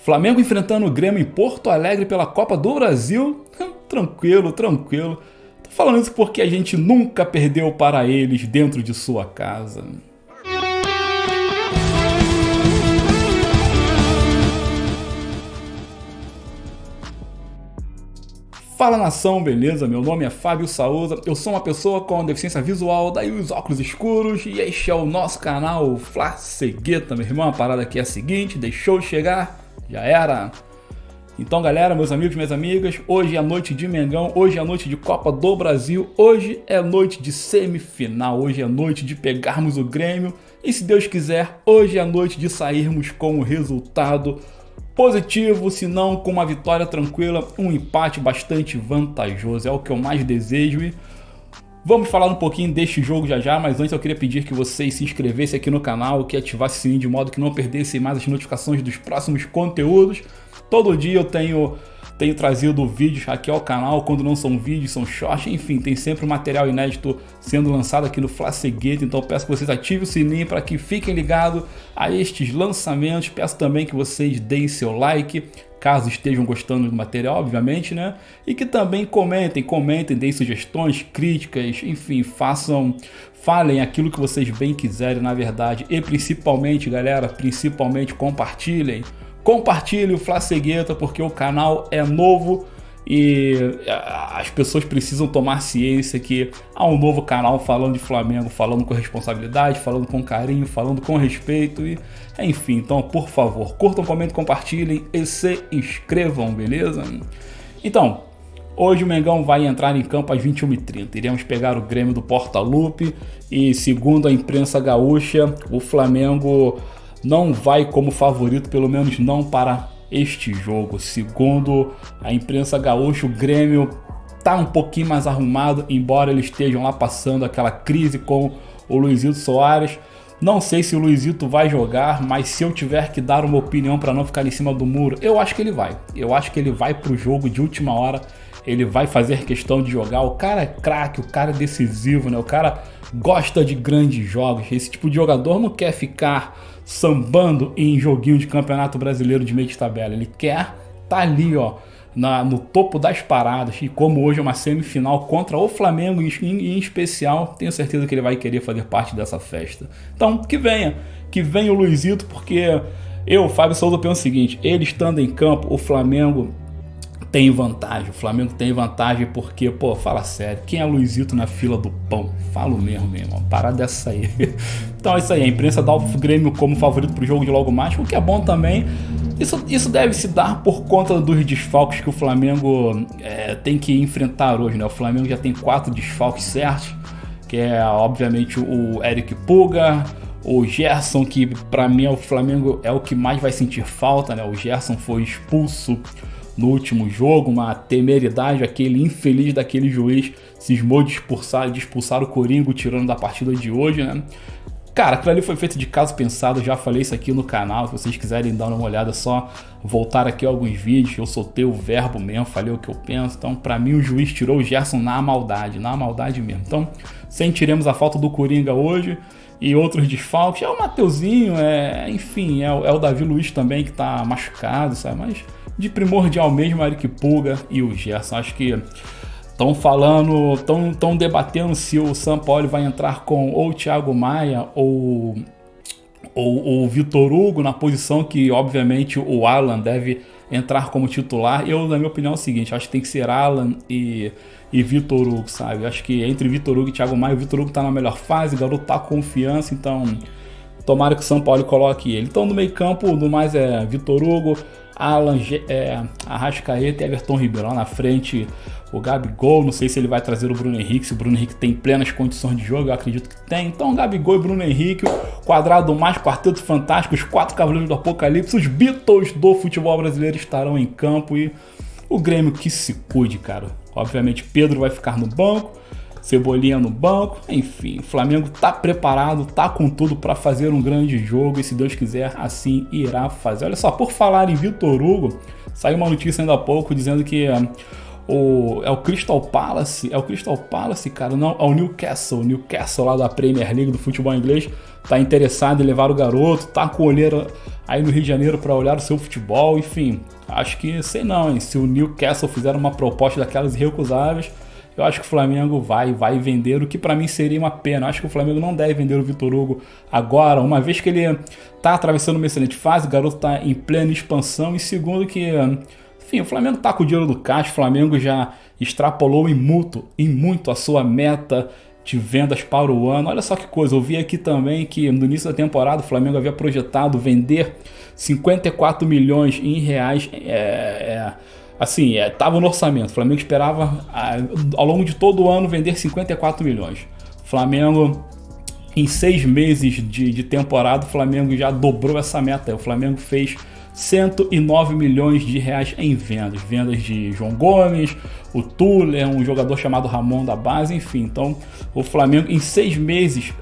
Flamengo enfrentando o Grêmio em Porto Alegre pela Copa do Brasil. Tranquilo, tranquilo. Tô falando isso porque a gente nunca perdeu para eles dentro de sua casa. Fala nação, beleza? Meu nome é Fábio Souza, eu sou uma pessoa com deficiência visual, daí os óculos escuros, e este é o nosso canal Flacegueta, meu irmão. A parada aqui é a seguinte, deixou chegar, já era. Então galera, meus amigos, minhas amigas, hoje é noite de Mengão, hoje é noite de Copa do Brasil, hoje é noite de semifinal, hoje é noite de pegarmos o Grêmio, e se Deus quiser, hoje é noite de sairmos com o resultado positivo, se não com uma vitória tranquila, um empate bastante vantajoso, é o que eu mais desejo. E vamos falar um pouquinho deste jogo já, mas antes eu queria pedir que vocês se inscrevessem aqui no canal, que ativassem o sininho de modo que não perdessem mais as notificações dos próximos conteúdos. Todo dia eu tenho trazido vídeos aqui ao canal, quando não são vídeos, são shorts, enfim, tem sempre um material inédito sendo lançado aqui no Flacegueta, então peço que vocês ativem o sininho para que fiquem ligados a estes lançamentos. Peço também que vocês deem seu like, caso estejam gostando do material, obviamente, né? E que também comentem, deem sugestões, críticas, enfim, falem aquilo que vocês bem quiserem, na verdade, e principalmente, galera, compartilhem o Flacegueta, porque o canal é novo e as pessoas precisam tomar ciência que há um novo canal falando de Flamengo, falando com responsabilidade, falando com carinho, falando com respeito e enfim, então por favor, curtam, comentem, compartilhem e se inscrevam, beleza? Então, hoje o Mengão vai entrar em campo às 21h30, iremos pegar o Grêmio do Portalupe e segundo a imprensa gaúcha, o Flamengo não vai como favorito, pelo menos não para este jogo. Segundo a imprensa gaúcha, o Grêmio está um pouquinho mais arrumado, embora eles estejam lá passando aquela crise com o Luizito Soares. Não sei se o Luizito vai jogar, mas se eu tiver que dar uma opinião para não ficar em cima do muro, eu acho que ele vai. Eu acho que ele vai para o jogo de última hora, ele vai fazer questão de jogar. O cara é craque, o cara é decisivo, né? O cara gosta de grandes jogos. Esse tipo de jogador não quer ficar sambando em joguinho de Campeonato Brasileiro de meio de tabela. Ele quer estar ali, ó, no topo das paradas. E como hoje é uma semifinal contra o Flamengo em especial, tenho certeza que ele vai querer fazer parte dessa festa. Então, que venha o Luizito, porque eu, Fábio Souza, penso o seguinte: ele estando em campo, o Flamengo tem vantagem. O Flamengo tem vantagem porque, pô, fala sério, quem é Luizito na fila do pão? Falo mesmo, meu irmão, parada dessa aí. Então é isso aí, a imprensa dá o Grêmio como favorito pro jogo de logo mais, o que é bom também. Isso deve se dar por conta dos desfalques que o Flamengo tem que enfrentar hoje, né? O Flamengo já tem 4 desfalques certos, que é obviamente o Eric Puga, o Gerson, que pra mim o Flamengo é o que mais vai sentir falta, né? O Gerson foi expulso no último jogo, uma temeridade, aquele infeliz daquele juiz cismou de expulsar o Coringa, tirando da partida de hoje, né? Cara, aquilo ali foi feito de caso pensado, já falei isso aqui no canal, se vocês quiserem dar uma olhada, é só voltar aqui a alguns vídeos, eu soltei o verbo mesmo, falei o que eu penso. Então pra mim o juiz tirou o Gerson na maldade mesmo. Então sentiremos a falta do Coringa hoje e outros desfalques, é o Mateuzinho, enfim, é o Davi Luiz também que tá machucado, sabe, mas de primordial mesmo o Eric Puga e o Gerson. Acho que estão debatendo se o São Paulo vai entrar com ou o Thiago Maia ou o Vitor Hugo na posição que obviamente o Alan deve entrar como titular. Eu, na minha opinião, é o seguinte: acho que tem que ser Alan e Vitor Hugo, sabe? Acho que entre Vitor Hugo e Thiago Maia, o Vitor Hugo tá na melhor fase, o garoto tá com confiança, então tomara que o São Paulo coloque ele. Então no meio campo, no mais é Vitor Hugo, Alan, Arrascaeta e Everton Ribeiro. Lá na frente o Gabigol, não sei se ele vai trazer o Bruno Henrique, se o Bruno Henrique tem plenas condições de jogo, eu acredito que tem. Então Gabigol e Bruno Henrique, quadrado mais, quarteto fantástico, os 4 cavaleiros do Apocalipse, os Beatles do futebol brasileiro estarão em campo e o Grêmio que se cuide, cara. Obviamente Pedro vai ficar no banco, Cebolinha no banco, enfim, o Flamengo tá preparado, tá com tudo para fazer um grande jogo e se Deus quiser assim irá fazer. Olha só, por falar em Vitor Hugo, saiu uma notícia ainda há pouco dizendo que É o Crystal Palace, cara, não, é o Newcastle lá da Premier League do futebol inglês, tá interessado em levar o garoto, tá com o olheiro aí no Rio de Janeiro para olhar o seu futebol, enfim, acho que, sei não, hein, se o Newcastle fizer uma proposta daquelas irrecusáveis, eu acho que o Flamengo vai vender, o que para mim seria uma pena. Eu acho que o Flamengo não deve vender o Vitor Hugo agora, uma vez que ele tá atravessando uma excelente fase, o garoto tá em plena expansão, e segundo que, enfim, o Flamengo tá com o dinheiro do caixa, o Flamengo já extrapolou em muito a sua meta de vendas para o ano. Olha só que coisa, eu vi aqui também que no início da temporada o Flamengo havia projetado vender 54 milhões em reais, assim, estava no orçamento. O Flamengo esperava ao longo de todo o ano vender 54 milhões. O Flamengo, em 6 meses de temporada, o Flamengo já dobrou essa meta. O Flamengo fez 109 milhões de reais em vendas. Vendas de João Gomes, o Tuller, um jogador chamado Ramon da base, enfim. Então, o Flamengo em 6 meses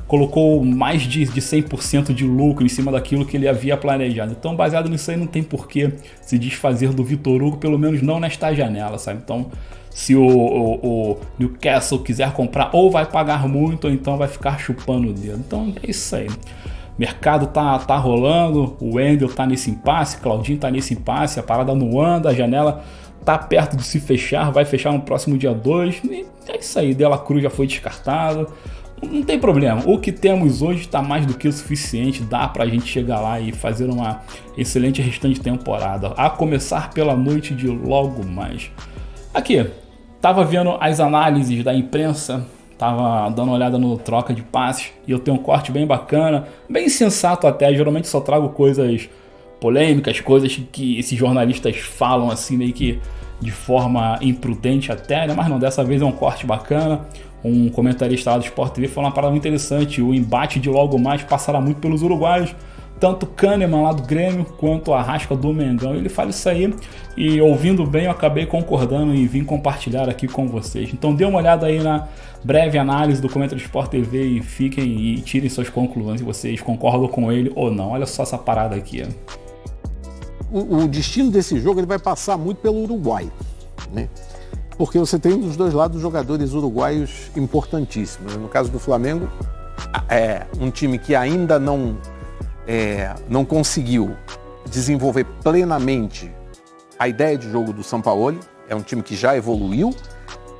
colocou mais de 100% de lucro em cima daquilo que ele havia planejado. Então, baseado nisso aí, não tem por que se desfazer do Vitor Hugo, pelo menos não nesta janela, sabe? Então, se o Newcastle quiser comprar, ou vai pagar muito, ou então vai ficar chupando o dedo. Então, é isso aí. Mercado tá rolando, o Wendel tá nesse impasse, Claudinho tá nesse impasse, a parada não anda, a janela tá perto de se fechar, vai fechar no próximo dia 2, e é isso aí, De La Cruz já foi descartado, não tem problema, o que temos hoje está mais do que o suficiente, dá pra gente chegar lá e fazer uma excelente restante temporada, a começar pela noite de logo mais. Aqui, tava vendo as análises da imprensa, tava dando uma olhada no troca de passes e eu tenho um corte bem bacana, bem sensato até, geralmente só trago coisas polêmicas, coisas que esses jornalistas falam assim meio que de forma imprudente até, né? Mas não, dessa vez é um corte bacana, um comentarista lá do Sport TV falou uma parada muito interessante, o embate de logo mais passará muito pelos uruguaios, tanto Kahneman lá do Grêmio quanto a Arrasca do Mengão. Ele fala isso aí e ouvindo bem eu acabei concordando e vim compartilhar aqui com vocês. Então dê uma olhada aí na breve análise do comentário do Sport TV e fiquem e tirem suas conclusões se vocês concordam com ele ou não. Olha só essa parada aqui. O destino desse jogo ele vai passar muito pelo Uruguai, né? Porque você tem dos dois lados jogadores uruguaios importantíssimos. No caso do Flamengo, é um time que ainda não conseguiu desenvolver plenamente a ideia de jogo do Sampaoli. É um time que já evoluiu,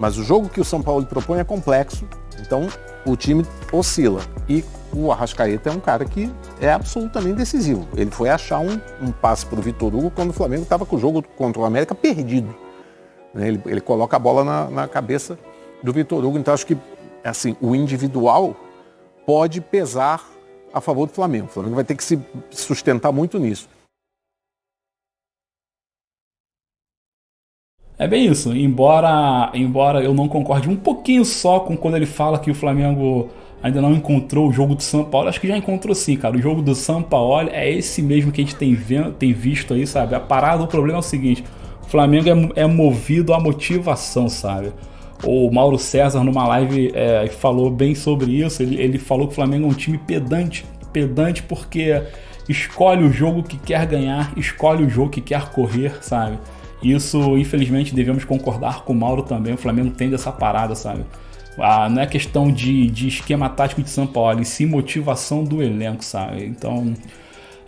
mas o jogo que o Sampaoli propõe é complexo, então o time oscila. E o Arrascaeta é um cara que é absolutamente decisivo. Ele foi achar um passe para o Vitor Hugo quando o Flamengo estava com o jogo contra o América perdido. Ele coloca a bola na cabeça do Vitor Hugo, então acho que assim, o individual pode pesar a favor do Flamengo. O Flamengo vai ter que se sustentar muito nisso. É bem isso, embora eu não concorde um pouquinho só com quando ele fala que o Flamengo ainda não encontrou o jogo do Sampaoli, acho que já encontrou sim, cara. O jogo do Sampaoli é esse mesmo que a gente tem visto aí, sabe? A parada, o problema é o seguinte, o Flamengo é movido à motivação, sabe? O Mauro César numa live falou bem sobre isso, ele falou que o Flamengo é um time pedante porque escolhe o jogo que quer ganhar, escolhe o jogo que quer correr, sabe? Isso, infelizmente, devemos concordar com o Mauro também, o Flamengo tem dessa parada, sabe? Não é questão de esquema tático de Sampaoli, sim motivação do elenco, sabe? Então,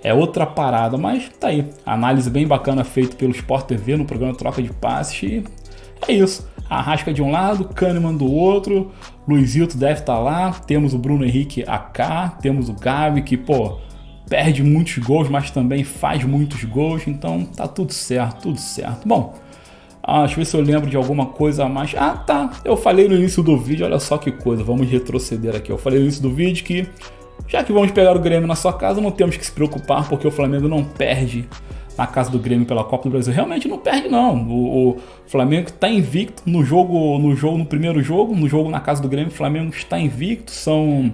é outra parada, mas tá aí. Análise bem bacana feita pelo Sport TV no programa Troca de Passes e é isso. Arrasca de um lado, Kahneman do outro, Luizito deve estar lá, temos o Bruno Henrique AK, temos o Gabi que, perde muitos gols, mas também faz muitos gols, então tá tudo certo, tudo certo. Bom, deixa eu ver se eu lembro de alguma coisa a mais. Tá, eu falei no início do vídeo, olha só que coisa, vamos retroceder aqui. Eu falei no início do vídeo que, já que vamos pegar o Grêmio na sua casa, não temos que se preocupar, porque o Flamengo não perde na casa do Grêmio pela Copa do Brasil. Realmente não perde, não. O Flamengo está invicto no primeiro jogo, no jogo na casa do Grêmio, o Flamengo está invicto, são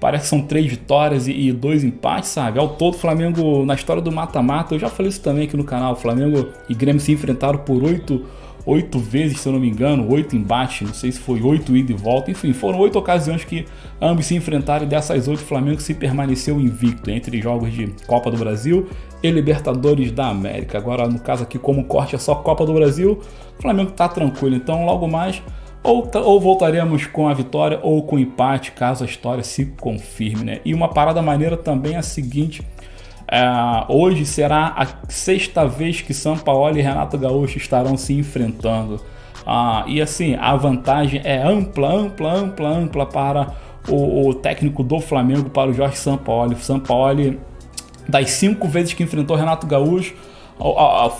Parece que são 3 vitórias e 2 empates, sabe? Ao todo, o Flamengo, na história do mata-mata, eu já falei isso também aqui no canal, o Flamengo e Grêmio se enfrentaram por 8 vezes, se eu não me engano, 8 embates, não sei se foi 8 ida e volta, enfim, foram 8 ocasiões que ambos se enfrentaram e dessas 8 o Flamengo se permaneceu invicto entre jogos de Copa do Brasil e Libertadores da América. Agora, no caso aqui, como o corte é só Copa do Brasil, o Flamengo tá tranquilo, então logo mais ou voltaremos com a vitória ou com o empate, caso a história se confirme, né? E uma parada maneira também é a seguinte: hoje será a 6ª vez que Sampaoli e Renato Gaúcho estarão se enfrentando. E assim, a vantagem é ampla para o técnico do Flamengo, para o Jorge Sampaoli. Sampaoli, das 5 vezes que enfrentou Renato Gaúcho,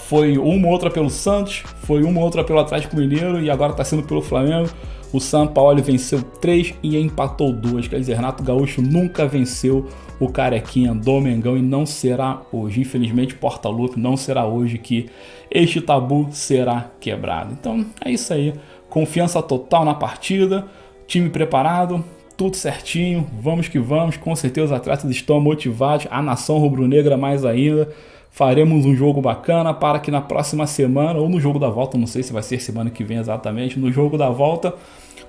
foi uma ou outra pelo Santos, foi uma ou outra pelo Atlético Mineiro e agora está sendo pelo Flamengo. O Sampaoli venceu 3 e empatou 2. Quer dizer, Renato Gaúcho nunca venceu o Carequinha do Mengão e não será hoje. Infelizmente, Portaluppi, não será hoje que este tabu será quebrado. Então é isso aí. Confiança total na partida, time preparado, tudo certinho. Vamos que vamos. Com certeza os atletas estão motivados, a nação rubro-negra mais ainda. Faremos um jogo bacana para que na próxima semana, ou no jogo da volta, não sei se vai ser semana que vem exatamente, no jogo da volta,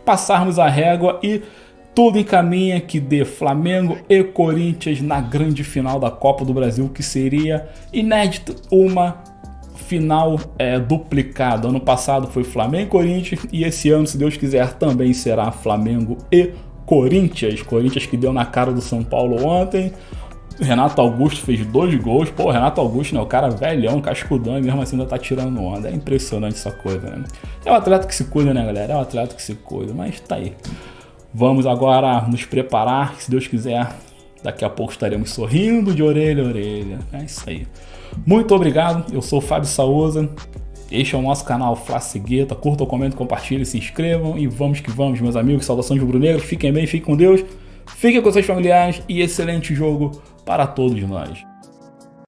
passarmos a régua e tudo encaminha que dê Flamengo e Corinthians na grande final da Copa do Brasil, que seria inédito, uma final duplicada. Ano passado foi Flamengo e Corinthians e esse ano, se Deus quiser, também será Flamengo e Corinthians. Corinthians que deu na cara do São Paulo ontem. Renato Augusto fez 2 gols. Pô, Renato Augusto, né? O cara velhão, cascudão, e mesmo assim ainda tá tirando onda. É impressionante essa coisa, né? É o atleta que se cuida, né, galera? É o atleta que se cuida, mas tá aí. Vamos agora nos preparar, se Deus quiser, daqui a pouco estaremos sorrindo de orelha a orelha. É isso aí. Muito obrigado, eu sou o Fábio Saúza. Este é o nosso canal Fla-Cegueta. Curtam, comentem, compartilhem, se inscrevam e vamos que vamos, meus amigos. Saudações rubro-negras, fiquem bem, fiquem com Deus. Fiquem com seus familiares e excelente jogo para todos nós.